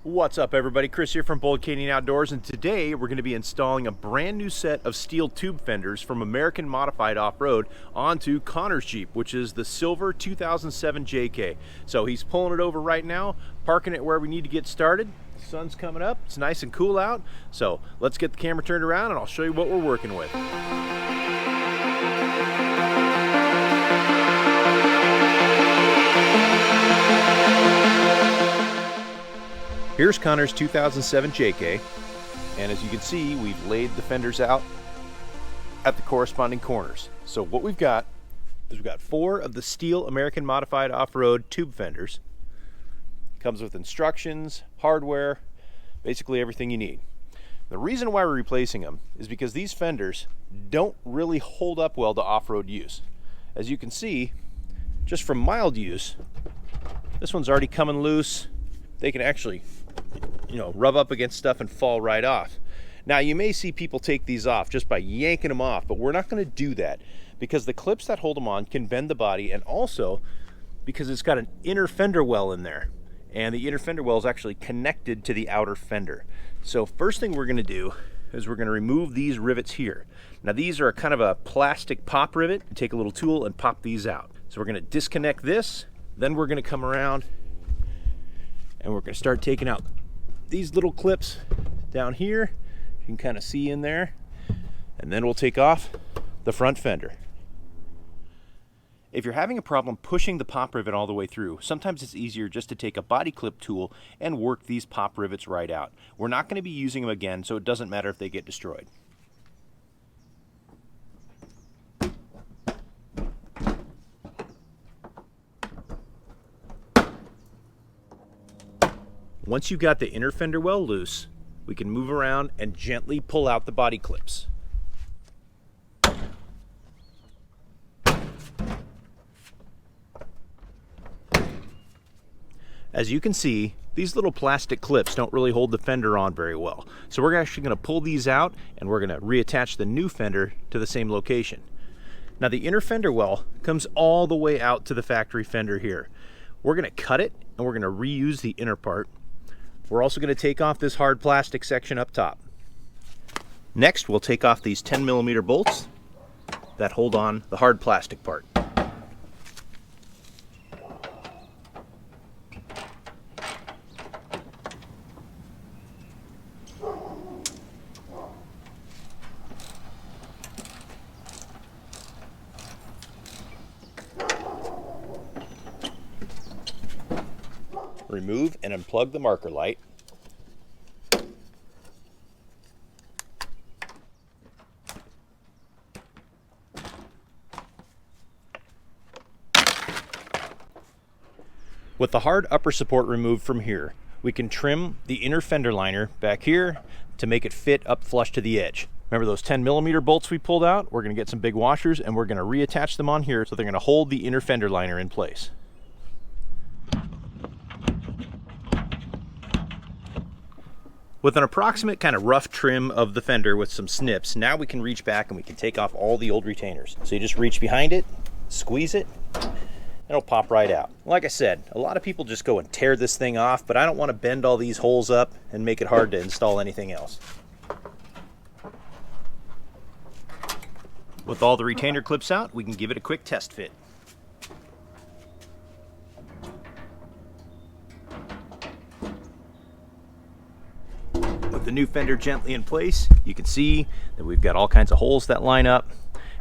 What's up everybody, Chris here from Bold Canyon Outdoors, and today we're going to be installing a brand new set of steel tube fenders from American Modified Off-Road onto Connor's Jeep, which is the silver 2007 JK. So he's pulling it over right now, parking it where we need to get started. The sun's coming up, it's nice and cool out, so let's get the camera turned around and I'll show you what we're working with. Here's Connor's 2007 JK, and as you can see, we've laid the fenders out at the corresponding corners. So what we've got is we've got 4 of the steel American Modified Off-Road tube fenders. Comes with instructions, hardware, basically everything you need. The reason why we're replacing them is because these fenders don't really hold up well to off-road use. As you can see, just from mild use, this one's already coming loose. They can actually, rub up against stuff and fall right off. Now you may see people take these off just by yanking them off, but we're not going to do that because the clips that hold them on can bend the body, and also because it's got an inner fender well in there, and the inner fender well is actually connected to the outer fender. So first thing we're going to do is we're going to remove these rivets here. Now these are kind of a plastic pop rivet. Take a little tool and pop these out. So we're going to disconnect this, then we're going to come around and we're going to start taking out these little clips down here. You can kind of see in there. And then we'll take off the front fender. If you're having a problem pushing the pop rivet all the way through, sometimes it's easier just to take a body clip tool and work these pop rivets right out. We're not going to be using them again, so it doesn't matter if they get destroyed. Once you've got the inner fender well loose, we can move around and gently pull out the body clips. As you can see, these little plastic clips don't really hold the fender on very well. So we're actually going to pull these out and we're going to reattach the new fender to the same location. Now the inner fender well comes all the way out to the factory fender here. We're going to cut it and we're going to reuse the inner part. We're also going to take off this hard plastic section up top. Next, we'll take off these 10mm bolts that hold on the hard plastic part. Remove and unplug the marker light. With the hard upper support removed from here, we can trim the inner fender liner back here to make it fit up flush to the edge. Remember those 10mm bolts we pulled out? We're going to get some big washers and we're going to reattach them on here so they're going to hold the inner fender liner in place. With an approximate kind of rough trim of the fender with some snips, now we can reach back and we can take off all the old retainers. So you just reach behind it, squeeze it, and it'll pop right out. Like I said, a lot of people just go and tear this thing off, but I don't want to bend all these holes up and make it hard to install anything else. With all the retainer clips out, we can give it a quick test fit. With the new fender gently in place, you can see that we've got all kinds of holes that line up,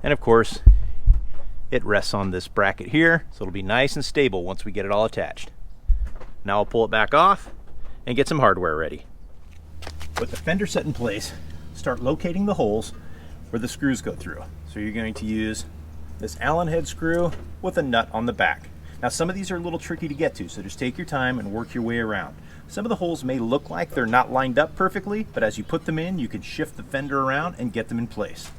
and of course it rests on this bracket here, so it'll be nice and stable once we get it all attached. Now I'll pull it back off and get some hardware ready. With the fender set in place, start locating the holes where the screws go through. So you're going to use this Allen head screw with a nut on the back. Now some of these are a little tricky to get to, so just take your time and work your way around. Some of the holes may look like they're not lined up perfectly, but as you put them in, you can shift the fender around and get them in place.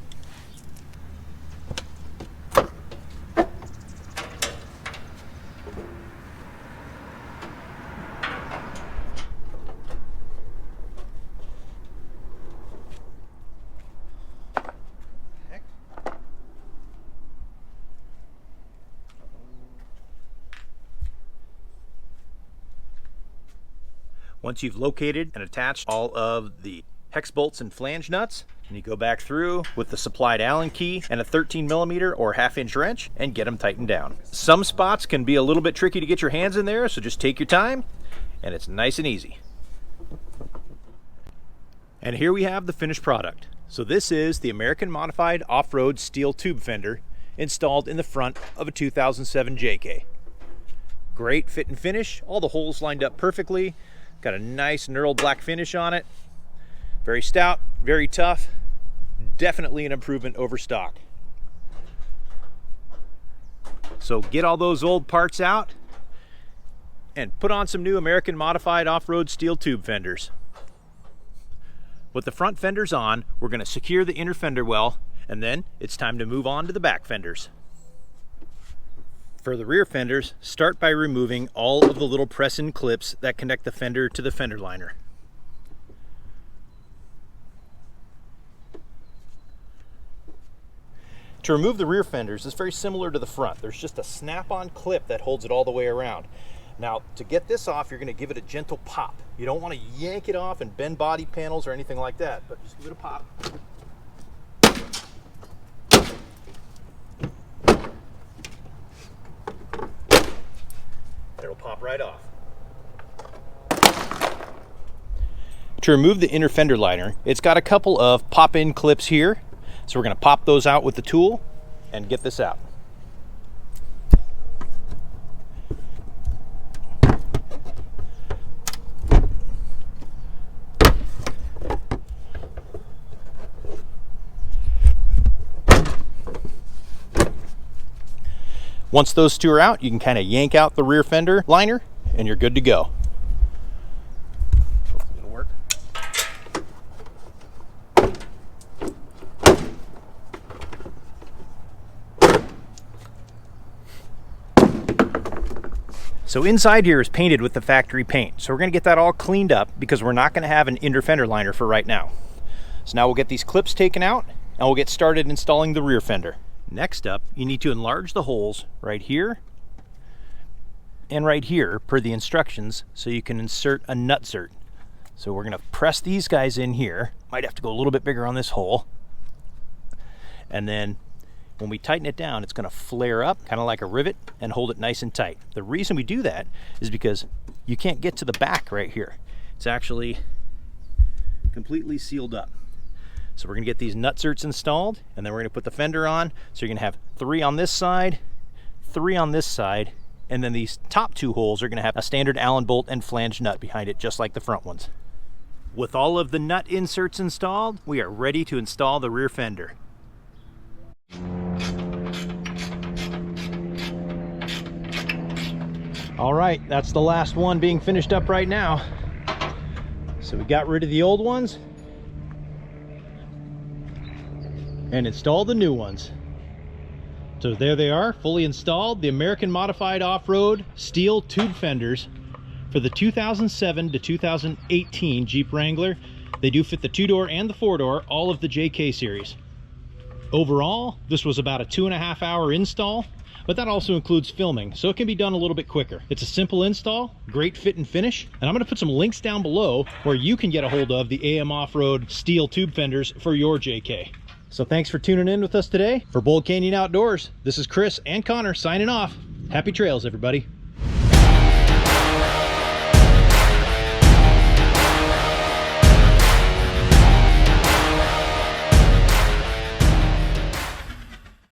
Once you've located and attached all of the hex bolts and flange nuts, and you go back through with the supplied Allen key and a 13mm or 1/2 inch wrench and get them tightened down. Some spots can be a little bit tricky to get your hands in there, so just take your time and it's nice and easy. And here we have the finished product. So this is the American Modified Off-Road Steel Tube Fender installed in the front of a 2007 JK. Great fit and finish, all the holes lined up perfectly, got a nice knurled black finish on it. Very stout, very tough, definitely an improvement over stock. So get all those old parts out and put on some new American Modified Off-Road Steel Tube Fenders. With the front fenders on, we're going to secure the inner fender well, and then it's time to move on to the back fenders. For the rear fenders, start by removing all of the little press-in clips that connect the fender to the fender liner. To remove the rear fenders, it's very similar to the front. There's just a snap-on clip that holds it all the way around. Now, to get this off, you're going to give it a gentle pop. You don't want to yank it off and bend body panels or anything like that, but just give it a pop. It'll pop right off. To remove the inner fender liner, it's got a couple of pop-in clips here. So we're going to pop those out with the tool and get this out. Once those two are out, you can kind of yank out the rear fender liner and you're good to go. Hopefully it'll work. So inside here is painted with the factory paint. So we're going to get that all cleaned up because we're not going to have an inner fender liner for right now. So now we'll get these clips taken out and we'll get started installing the rear fender. Next up, you need to enlarge the holes right here and right here per the instructions so you can insert a nutsert. So we're going to press these guys in here. Might have to go a little bit bigger on this hole. And then when we tighten it down, it's going to flare up kind of like a rivet and hold it nice and tight. The reason we do that is because you can't get to the back right here. It's actually completely sealed up. So we're going to get these nutserts installed, and then we're going to put the fender on. So you're going to have 3 on this side, 3 on this side, and then these top 2 holes are going to have a standard Allen bolt and flange nut behind it, just like the front ones. With all of the nut inserts installed, we are ready to install the rear fender. All right, that's the last one being finished up right now. So we got rid of the old ones and install the new ones. So there they are, fully installed, the American Modified Off-Road Steel Tube Fenders for the 2007 to 2018 Jeep Wrangler. They do fit the 2-door and the 4-door, all of the JK series. Overall, this was about a 2.5 hour install, but that also includes filming, so it can be done a little bit quicker. It's a simple install, great fit and finish, and I'm going to put some links down below where you can get a hold of the Off-Road Steel Tube Fenders for your JK. So thanks for tuning in with us today. For Bold Canyon Outdoors, this is Chris and Connor signing off. Happy trails, everybody.